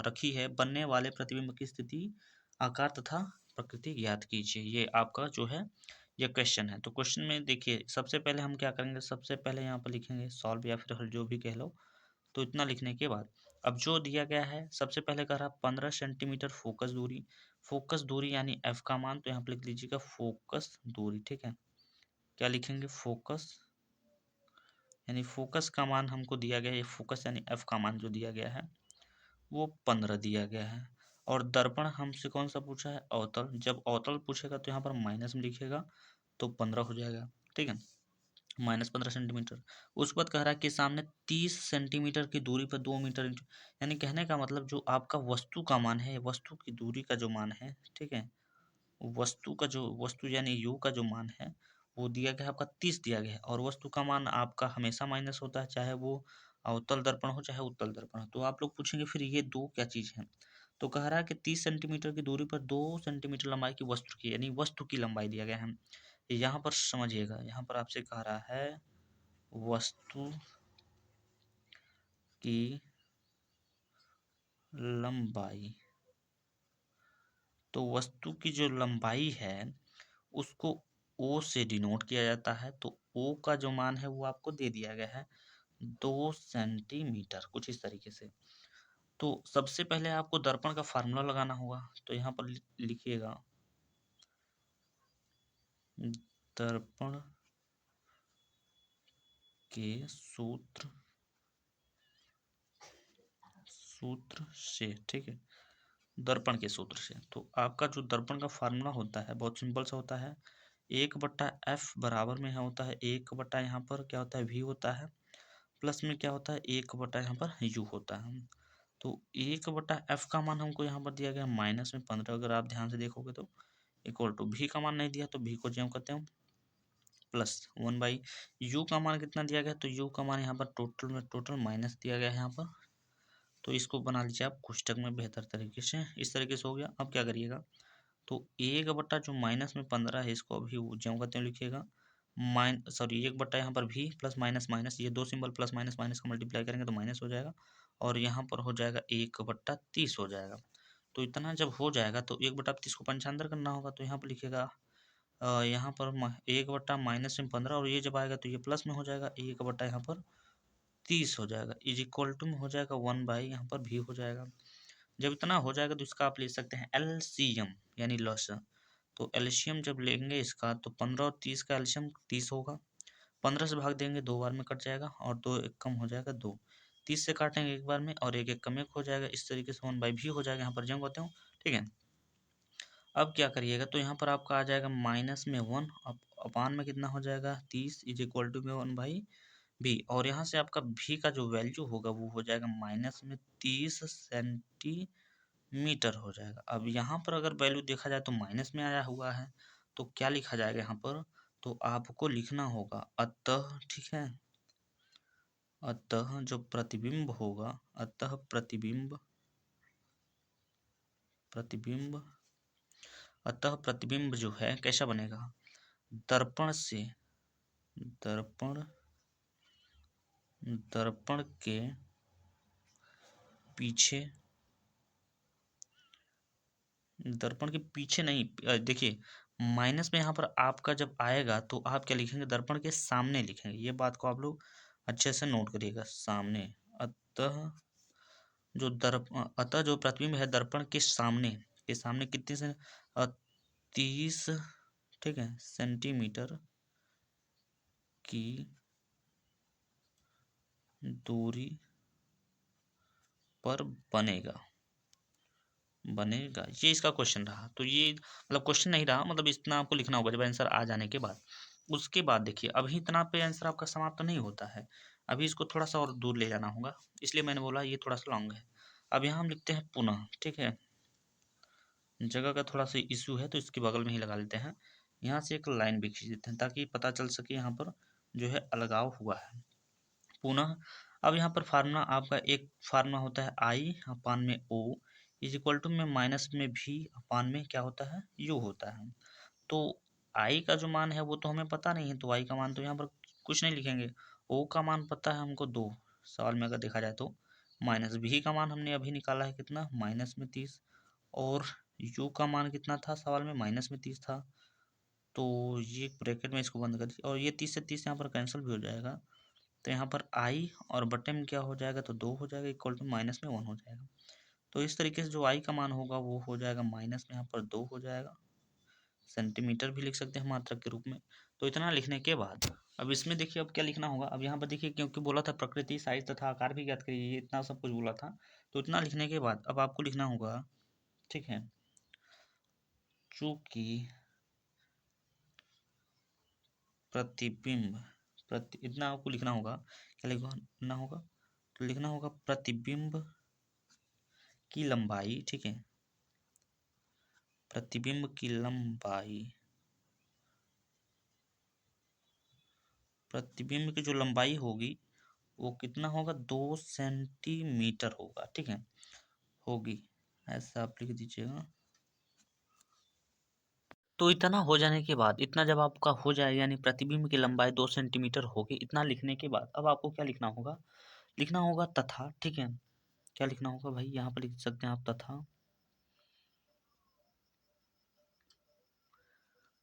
रखी है। बनने वाले प्रतिबिंब की स्थिति, आकार तथा प्रकृति ज्ञात कीजिए। ये आपका जो है ये क्वेश्चन है। तो क्वेश्चन में देखिए सबसे पहले हम क्या करेंगे, सबसे पहले यहाँ पर लिखेंगे सॉल्व या फिर हल, जो भी कह लो। तो इतना लिखने के बाद अब जो दिया गया है सबसे पहले कह रहा 15 सेंटीमीटर फोकस दूरी, फोकस दूरी यानी एफ का मान, तो यहाँ पर लिख लीजिएगा फोकस दूरी, ठीक है। क्या लिखेंगे, फोकस यानी फोकस का मान हमको दिया गया है, ये फोकस यानी एफ का मान जो दिया गया है वो 15 दिया गया है। और दर्पण हमसे कौन सा पूछा है, अवतल। जब अवतल पूछेगा तो यहाँ पर माइनस में लिखिएगा तो 15 हो जाएगा, ठीक है, -15 सेंटीमीटर। उसके बाद कह रहा है कि सामने 30 सेंटीमीटर की दूरी पर 2 मीटर यानी कहने का मतलब जो आपका वस्तु का मान है, वस्तु की दूरी का जो मान है, ठीक है, वस्तु यानी यू का जो मान है वो दिया गया है आपका 30 दिया गया है। और वस्तु का मान आपका हमेशा माइनस होता है, चाहे वो अवतल दर्पण हो चाहे उत्तल दर्पण हो। तो आप लोग पूछेंगे फिर ये दो क्या चीज़ है। तो कह रहा है कि 30 सेंटीमीटर की दूरी पर 2 सेंटीमीटर लंबाई की वस्तु की, यानी वस्तु की लंबाई दिया गया है। यहाँ पर समझिएगा, यहाँ पर आपसे कह रहा है वस्तु की लंबाई। तो वस्तु की जो लंबाई है उसको ओ से डिनोट किया जाता है। तो ओ का जो मान है वो आपको दे दिया गया है 2 सेंटीमीटर, कुछ इस तरीके से। तो सबसे पहले आपको दर्पण का फार्मूला लगाना होगा। तो यहाँ पर लिखिएगा दर्पण के सूत्र से, ठीक है, दर्पण के सूत्र से। तो आपका जो दर्पण का फार्मूला होता है बहुत सिंपल सा होता है, 1/f बराबर में यहाँ होता है 1/, यहाँ पर क्या होता है v होता है, प्लस में क्या होता है 1/, यहाँ पर u होता है। तो 1/f का मान हमको यहाँ पर दिया गया -15। अगर आप ध्यान से देखोगे तो इक्वल टू v का मान नहीं दिया तो v को जो कहते हैं प्लस 1/u का मान कितना दिया गया, तो u का मान यहाँ पर टोटल माइनस दिया गया है यहाँ पर। तो इसको बना लीजिए आप कोष्टक में बेहतर तरीके से, इस तरीके से हो गया। अब क्या करिएगा, तो 1/, जो -15 है इसको अभी ज्यों का त्यों लिखिएगा, 1/, यहाँ पर भी प्लस माइनस माइनस, ये दो सिंबल प्लस माइनस माइनस का मल्टीप्लाई करेंगे तो माइनस हो जाएगा, और यहाँ पर हो जाएगा 1/30 हो जाएगा। तो इतना जब हो जाएगा तो 1/30 को पंचांतर करना होगा। तो यहाँ पर लिखिएगा यहाँ पर 1/, माइनस में 15, और ये जब आएगा तो ये प्लस में हो जाएगा 1/, यहाँ पर 30 हो जाएगा, इज इक्वल टू में हो जाएगा 1/, यहाँ पर भी हो जाएगा। जब इतना हो जाएगा तो इसका आप ले सकते हैं एलसीएम यानी लॉस। तो एलसीएम जब लेंगे इसका तो 15 और 30 का एलसीएम 30 होगा। 15 से भाग देंगे 2 बार में कट जाएगा, और 2 एक कम हो जाएगा 2। 30 से काटेंगे एक बार में और एक एक कम एक हो जाएगा। इस तरीके से 1/भी हो जाएगा, यहाँ पर जंग होते हो, ठीक है। अब क्या करिएगा, तो यहाँ पर आपका आ जाएगा माइनस में 1, अपान में कितना हो जाएगा 30 इज इक्वल टू में 1/b, और यहाँ से आपका भी का जो वैल्यू होगा वो हो जाएगा माइनस में 30 सेंटीमीटर हो जाएगा। अब यहाँ पर अगर वैल्यू देखा जाए तो माइनस में आया हुआ है, तो क्या लिखा जाएगा यहाँ पर, तो आपको लिखना होगा अतः, ठीक है, अतः जो प्रतिबिंब होगा, अतः प्रतिबिंब प्रतिबिंब अतः प्रतिबिंब जो है कैसा बनेगा, दर्पण से, दर्पण दर्पण के पीछे, दर्पण के पीछे नहीं, देखिए माइनस में यहाँ पर आपका जब आएगा तो आप क्या लिखेंगे, दर्पण के सामने लिखेंगे। ये बात को आप लोग अच्छे से नोट करिएगा, सामने। अतः अतः जो प्रतिबिंब है दर्पण के सामने कितने से, 30, ठीक है, सेंटीमीटर की दूरी पर बनेगा, ये इसका क्वेश्चन रहा। तो ये मतलब क्वेश्चन नहीं रहा, मतलब इतना आपको लिखना होगा जब आंसर आ जाने के बाद। उसके बाद देखिए अभी इतना पे आंसर आपका समाप्त तो नहीं होता है, अभी इसको थोड़ा सा और दूर ले जाना होगा, इसलिए मैंने बोला ये थोड़ा सा लॉन्ग है। अब यहाँ हम लिखते हैं पुनः, ठीक है, जगह का थोड़ा सा इशू है तो इसके बगल में ही लगा लेते हैं। यहाँ से एक लाइन भी खींच देते हैं ताकि पता चल सके यहाँ पर जो है अलगाव हुआ है। पुनः अब यहाँ पर फार्मूला आपका, एक फार्मूला होता है आई अपान में ओ इज इक्वल टू में माइनस में भी अपान में क्या होता है, यू होता है। तो आई का जो मान है वो तो हमें पता नहीं है, तो आई का मान तो यहाँ पर कुछ नहीं लिखेंगे। ओ का मान पता है हमको 2, सवाल में अगर देखा जाए तो। माइनस भी का मान हमने अभी निकाला है कितना, माइनस में 30, और यू का मान कितना था सवाल में, माइनस में 30 था। तो ये ब्रैकेट में इसको बंद कर दीजिए, और ये 30 से 30 यहाँ पर कैंसिल भी हो जाएगा। तो यहाँ पर आई और बटे में क्या हो जाएगा, तो 2 हो जाएगा, इक्वल टू माइनस में 1 हो जाएगा। तो इस तरीके से जो आई का मान होगा वो हो जाएगा माइनस में यहाँ पर 2 हो जाएगा, सेंटीमीटर भी लिख सकते हैं मात्रक के रूप में। तो इतना लिखने के बाद अब इसमें देखिए अब क्या लिखना होगा, अब यहाँ पर देखिए क्योंकि बोला था प्रकृति साइज तथा आकार भी ज्ञात करिए, इतना सब कुछ बोला था। तो इतना लिखने के बाद अब आपको लिखना होगा, ठीक है, चूंकि प्रतिबिंब इतना आपको लिखना होगा, क्या लिखना होगा, तो लिखना होगा प्रतिबिंब की लंबाई, ठीक है, प्रतिबिंब की लंबाई, प्रतिबिंब की जो लंबाई होगी वो कितना होगा, 2 सेंटीमीटर होगा, ठीक है, होगी, ऐसा आप लिख दीजिएगा। तो इतना हो जाने के बाद, इतना जब आपका हो जाए यानी प्रतिबिंब की लंबाई 2 सेंटीमीटर होगी, इतना लिखने के बाद अब आपको क्या लिखना होगा, लिखना होगा तथा, ठीक है, क्या लिखना होगा भाई, यहाँ पर लिख सकते हैं आप तथा,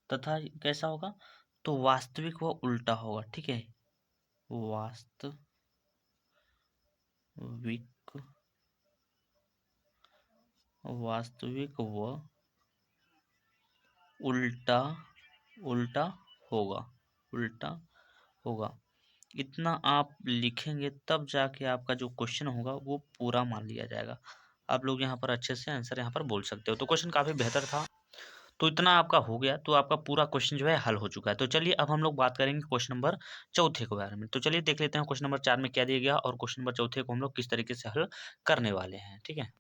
तथा कैसा होगा, तो वास्तविक व उल्टा होगा, ठीक है, वास्तविक वास्तविक व उल्टा उल्टा होगा, उल्टा होगा। इतना आप लिखेंगे तब जाके आपका जो क्वेश्चन होगा वो पूरा मान लिया जाएगा। आप लोग यहाँ पर अच्छे से आंसर यहाँ पर बोल सकते हो। तो क्वेश्चन काफ़ी बेहतर था। तो इतना आपका हो गया, तो आपका पूरा क्वेश्चन जो है हल हो चुका है। तो चलिए अब हम लोग बात करेंगे क्वेश्चन नंबर चौथे के बारे में। तो चलिए देख लेते हैं क्वेश्चन नंबर 4 में क्या दिया गया और क्वेश्चन नंबर चौथे को हम लोग किस तरीके से हल करने वाले हैं, ठीक है।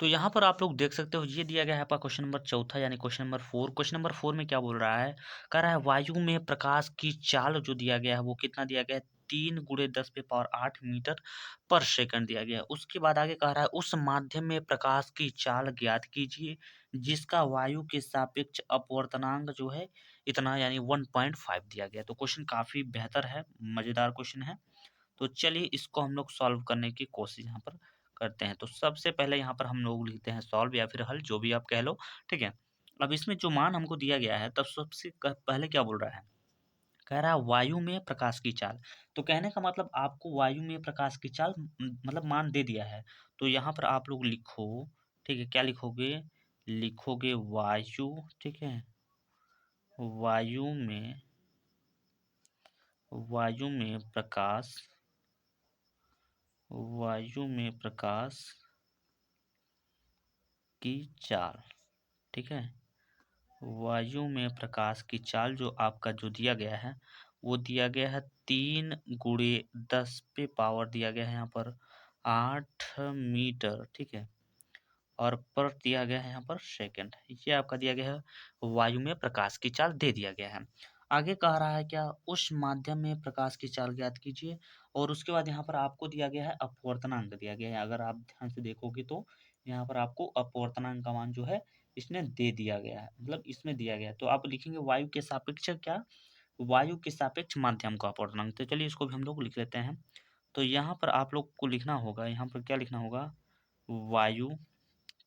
तो यहाँ पर आप लोग देख सकते हो ये दिया गया है आपका क्वेश्चन नंबर चौथा यानी क्वेश्चन नंबर 4। क्वेश्चन नंबर 4 में क्या बोल रहा है, कह रहा है वायु में प्रकाश की चाल जो दिया गया है वो कितना दिया गया है, 3 × 10⁻8 मीटर पर सेकंड दिया गया है। उसके बाद आगे कह रहा है उस माध्यम में प्रकाश की चाल ज्ञात कीजिए जिसका वायु के सापेक्ष अपवर्तनांक जो है इतना यानी 1.5 दिया गया है। तो क्वेश्चन काफी बेहतर है, मजेदार क्वेश्चन है। तो चलिए इसको हम लोग सॉल्व करने की कोशिश यहाँ पर करते हैं। तो सबसे पहले यहाँ पर हम लोग लिखते हैं सॉल्व या फिर हल, जो भी आप कह लो, ठीक है। अब इसमें जो मान हमको दिया गया है तब सबसे पहले क्या बोल रहा है, कह रहा है वायु में प्रकाश की चाल। तो कहने का मतलब आपको वायु में प्रकाश की चाल मतलब मान दे दिया है। तो यहाँ पर आप लोग लिखो, ठीक है, क्या लिखोगे, लिखोगे वायु, ठीक है, वायु में वायु में प्रकाश वायु में प्रकाश की चाल, ठीक है, वायु में प्रकाश की चाल जो आपका जो दिया गया है वो दिया गया है 3 × 10 दिया गया है यहाँ पर 8 मीटर, ठीक है। और पर दिया गया है यहाँ पर सेकंड। ये आपका दिया गया है वायु में प्रकाश की चाल दे दिया गया है। आगे कह रहा है क्या, उस माध्यम में प्रकाश की चाल ज्ञात कीजिए। और उसके बाद यहाँ पर आपको दिया गया है अपवर्तनांक दिया गया है। अगर आप ध्यान से देखोगे तो यहाँ पर आपको अपवर्तनांक का मान जो है इसने दे दिया गया है, मतलब इसमें दिया गया है। तो आप लिखेंगे वायु के सापेक्ष क्या, वायु के सापेक्ष माध्यम का अपवर्तनांक। तो चलिए इसको भी हम लोग लिख लेते हैं। तो यहाँ पर आप लोग को लिखना होगा, यहाँ पर क्या लिखना होगा, वायु,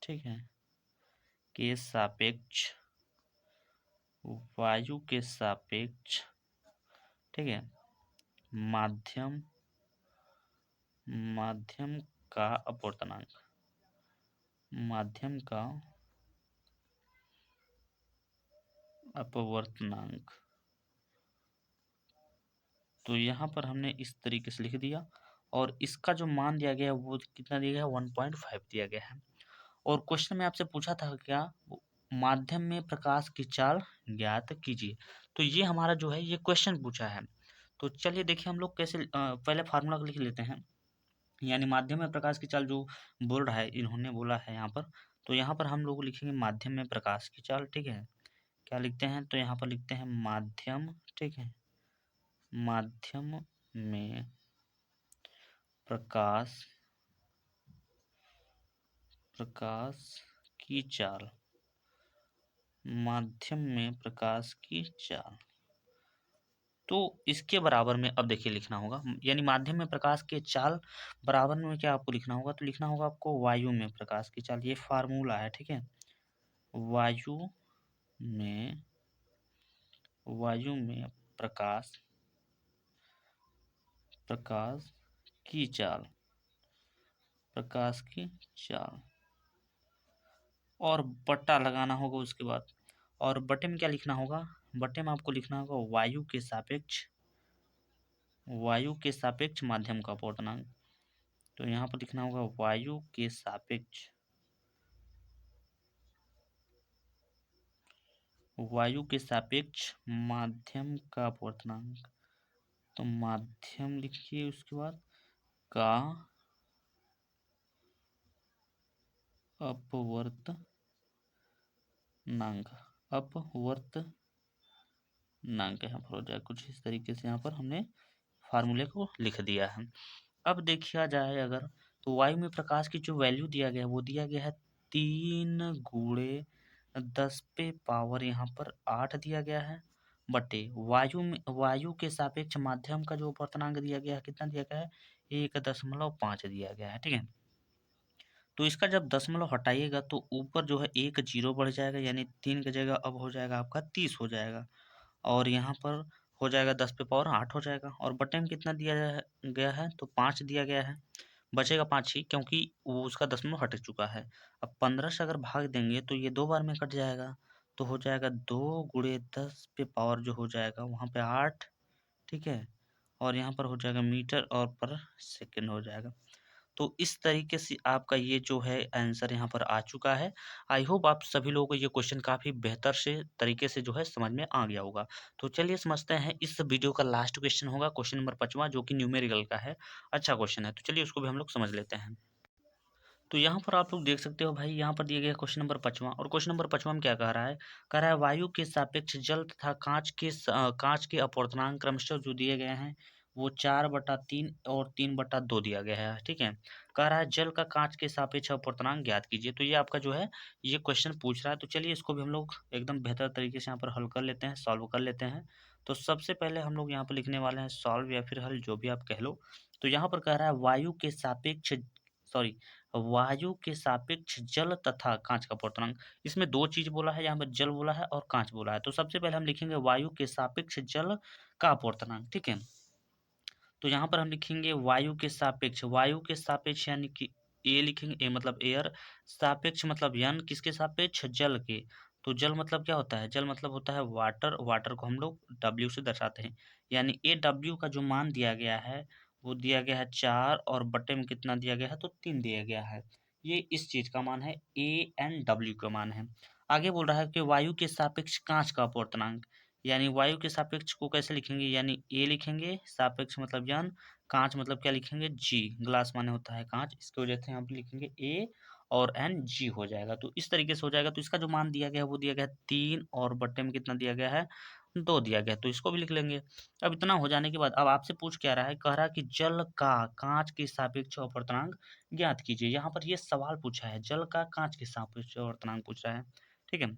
ठीक है, के सापेक्ष, वायु के सापेक्ष, ठीक है, माध्यम, माध्यम का अपवर्तनांक, माध्यम का अपवर्तनांक। तो यहाँ पर हमने इस तरीके से लिख दिया और इसका जो मान दिया गया है वो कितना दिया गया है, 1.5 दिया गया है। और क्वेश्चन में आपसे पूछा था क्या, माध्यम में प्रकाश की चाल ज्ञात कीजिए। तो ये हमारा जो है ये क्वेश्चन पूछा है। तो चलिए देखिए हम लोग कैसे पहले फार्मूला लिख लेते हैं। यानी माध्यम में प्रकाश की चाल जो बोल रहा है, इन्होंने बोला है यहाँ पर, तो यहाँ पर हम लोग लिखेंगे माध्यम में प्रकाश की चाल, ठीक है। क्या लिखते हैं, तो यहाँ पर लिखते हैं माध्यम, ठीक है, माध्यम में प्रकाश, प्रकाश की चाल, माध्यम में प्रकाश की चाल। तो इसके बराबर में अब देखिए लिखना होगा, यानी माध्यम में प्रकाश के चाल बराबर में क्या आपको लिखना होगा, तो लिखना होगा आपको वायु में प्रकाश की चाल। ये फार्मूला है, ठीक है। वायु में, वायु में प्रकाश, प्रकाश की चाल, प्रकाश की चाल, और बट्टा लगाना होगा उसके बाद। और बटे में क्या लिखना होगा, बटे में आपको लिखना होगा वायु के सापेक्ष, वायु के सापेक्ष माध्यम का अपवर्तनांक। तो यहाँ पर लिखना होगा वायु के सापेक्ष, वायु के सापेक्ष माध्यम का अपवर्तनांक। तो माध्यम लिखिए उसके बाद का अपवर्तनांक, अपवर्तनांक यहाँ पर हो जाए कुछ इस तरीके से। यहाँ पर हमने फार्मूले को लिख दिया है। अब देखिए जाए अगर, तो वायु में प्रकाश की जो वैल्यू दिया गया है वो दिया गया है 3 × 10 यहाँ पर 8 दिया गया है, बटे वायु में, वायु के सापेक्ष माध्यम का जो अपवर्तनांक दिया गया है कितना दिया गया है, 1.5 दिया गया है, ठीक है। तो इसका जब दशमलव हटाइएगा तो ऊपर जो है एक जीरो बढ़ जाएगा, यानी 3 की जगह अब हो जाएगा आपका 30 हो जाएगा। और यहाँ पर हो जाएगा 10 पे पावर 8 हो जाएगा। और बटे में कितना दिया गया है, तो 5 दिया गया है, बचेगा 5 ही, क्योंकि वो उसका दशमलव हट चुका है। अब 15 से अगर भाग देंगे तो ये 2 बार में कट जाएगा, तो हो जाएगा 2 × 10 पे पावर जो हो जाएगा वहाँ पे 8, ठीक है। और यहाँ पर हो जाएगा मीटर और पर सेकेंड हो जाएगा। तो इस तरीके से आपका ये जो है आंसर यहाँ पर आ चुका है। आई होप आप सभी लोगों को ये क्वेश्चन काफ़ी बेहतर से तरीके से जो है समझ में आ गया होगा। तो चलिए समझते हैं, इस वीडियो का लास्ट क्वेश्चन होगा क्वेश्चन नंबर 5वां, जो कि न्यूमेरिकल का है। अच्छा क्वेश्चन है, तो चलिए उसको भी हम लोग समझ लेते हैं। तो यहाँ पर आप लोग देख सकते हो भाई, यहाँ पर दिया गया क्वेश्चन नंबर 5वां। और क्वेश्चन नंबर 5वां में क्या कह रहा है, कह रहा है वायु के सापेक्ष जल तथा कांच के अपवर्तनांक क्रमशः जो दिए गए हैं वो 4/3 और 3/2 दिया गया है, ठीक है। कह रहा है जल का कांच के सापेक्ष अपवर्तनांक ज्ञात कीजिए। तो ये आपका जो है ये क्वेश्चन पूछ रहा है। तो चलिए इसको भी हम लोग एकदम बेहतर तरीके से यहाँ पर हल कर लेते हैं, सॉल्व कर लेते हैं। तो सबसे पहले हम लोग यहाँ पर लिखने वाले हैं सॉल्व या फिर हल, जो भी आप कह लो। तो यहाँ पर कह रहा है वायु के सापेक्ष, सॉरी, वायु के सापेक्ष जल तथा कांच का अपवर्तनांक। इसमें दो चीज बोला है, यहाँ पर जल बोला है और कांच बोला है। तो सबसे पहले हम लिखेंगे वायु के सापेक्ष जल का अपवर्तनांक, ठीक है। तो यहाँ पर हम लिखेंगे वायु के सापेक्ष, वायु के सापेक्ष यानी कि ए लिखेंगे, ए मतलब एयर, सापेक्ष मतलब यन, किसके सापेक्ष, जल के। तो जल मतलब क्या होता है, जल मतलब होता है वाटर, वाटर को हम लोग डब्ल्यू से दर्शाते हैं। यानी ए डब्ल्यू का जो मान दिया गया है वो दिया गया है 4, और बटे में कितना दिया गया है, तो 3 दिया गया है। ये इस चीज का मान है, ए एन डब्ल्यू का मान है। आगे बोल रहा है कि वायु के सापेक्ष कांच का अपवर्तनांक, यानी वायु के सापेक्ष को कैसे लिखेंगे, यानी ए लिखेंगे, सापेक्ष मतलब जन, कांच मतलब क्या लिखेंगे जी, ग्लास माने होता है कांच, इसकी वजह से यहाँ पे लिखेंगे ए और एन जी हो जाएगा। तो इस तरीके से हो जाएगा। तो इसका जो मान दिया गया है वो दिया गया है 3 और बट्टे में कितना दिया गया है 2 दिया गया है, तो इसको भी लिख लेंगे। अब इतना हो जाने के बाद अब आपसे पूछ क्या रहा है, कह रहा है कि जल का कांच के सापेक्ष अपवर्तनांक ज्ञात कीजिए। यहाँ पर ये सवाल पूछा है, जल का कांच के सापेक्ष अपवर्तनांक पूछ रहा है, ठीक है।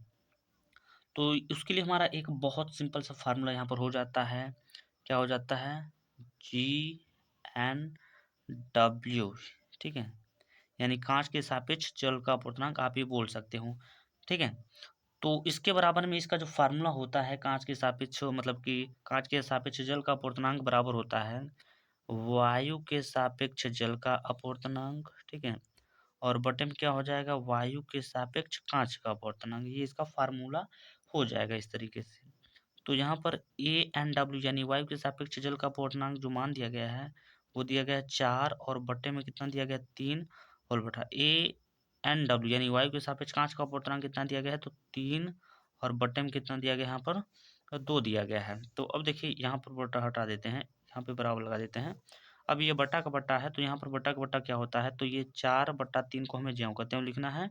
तो उसके लिए हमारा एक बहुत सिंपल सा फार्मूला यहाँ पर हो जाता है, क्या हो जाता है, जी एन डब्ल्यू, ठीक है, यानी कांच के सापेक्ष जल का अपवर्तनांक आप ये बोल सकते हो, ठीक है। तो इसके बराबर में इसका जो फार्मूला होता है कांच के सापेक्ष, मतलब कि कांच के सापेक्ष जल का अपवर्तनांक बराबर होता है वायु के सापेक्ष जल का अपवर्तनांक, ठीक है, और बटे में क्या हो जाएगा, वायु के सापेक्ष कांच का अपवर्तनांक, ये इसका फार्मूला हो जाएगा इस तरीके से। तो यहाँ पर ए एन डब्ल्यू यानी वायु के सापेक्ष जल का अपवर्तनांक जो मान दिया गया है वो दिया गया है 4 और बट्टे में कितना दिया गया है 3 और बटा ए एन डब्ल्यू यानी वायु के सापेक्ष कांच का अपवर्तनांक कितना दिया गया है, तो 3 और बट्टे में कितना दिया गया है यहाँ पर 2 दिया गया है। तो अब देखिए यहाँ पर बट्टा हटा देते हैं, यहाँ पे बराबर लगा देते हैं। अब ये बट्टा का बट्टा है तो यहाँ पर बट्टा का बट्टा क्या होता है, तो ये 4/3 को हमें ज्यों का त्यों लिखना है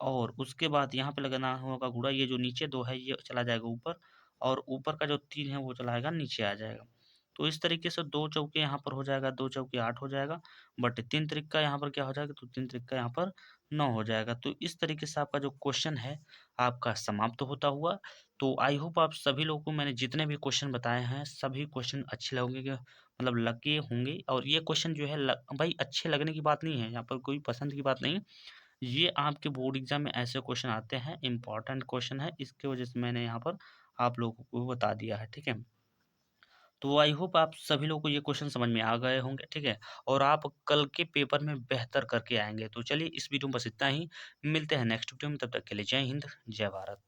और उसके बाद यहाँ पे लगाना होगा गुणा, ये जो नीचे 2 है ये चला जाएगा ऊपर और ऊपर का जो 3 है वो चला आएगा नीचे आ जाएगा। तो इस तरीके से 2 चौके यहाँ पर हो जाएगा, 2 चौके 8 हो जाएगा, बट 3 त्रिक यहाँ पर क्या हो जाएगा, तो 3 त्रिक यहाँ पर 9 हो जाएगा। तो इस तरीके से आपका जो क्वेश्चन है आपका समाप्त होता हुआ। तो आई होप आप सभी लोगों को मैंने जितने भी क्वेश्चन बताए हैं सभी क्वेश्चन अच्छे लगेंगे, मतलब लगे होंगे। और ये क्वेश्चन जो है भाई अच्छे लगने की बात नहीं है, यहाँ पर कोई पसंद की बात नहीं, ये आपके बोर्ड एग्जाम में ऐसे क्वेश्चन आते हैं, इंपॉर्टेंट क्वेश्चन है, इसकी वजह से मैंने यहाँ पर आप लोगों को बता दिया है, ठीक है। तो आई होप आप सभी लोगों को ये क्वेश्चन समझ में आ गए होंगे, ठीक है, और आप कल के पेपर में बेहतर करके आएंगे। तो चलिए इस वीडियो में बस इतना ही, मिलते हैं नेक्स्ट वीडियो में, तब तक के लिए जय हिंद जय भारत।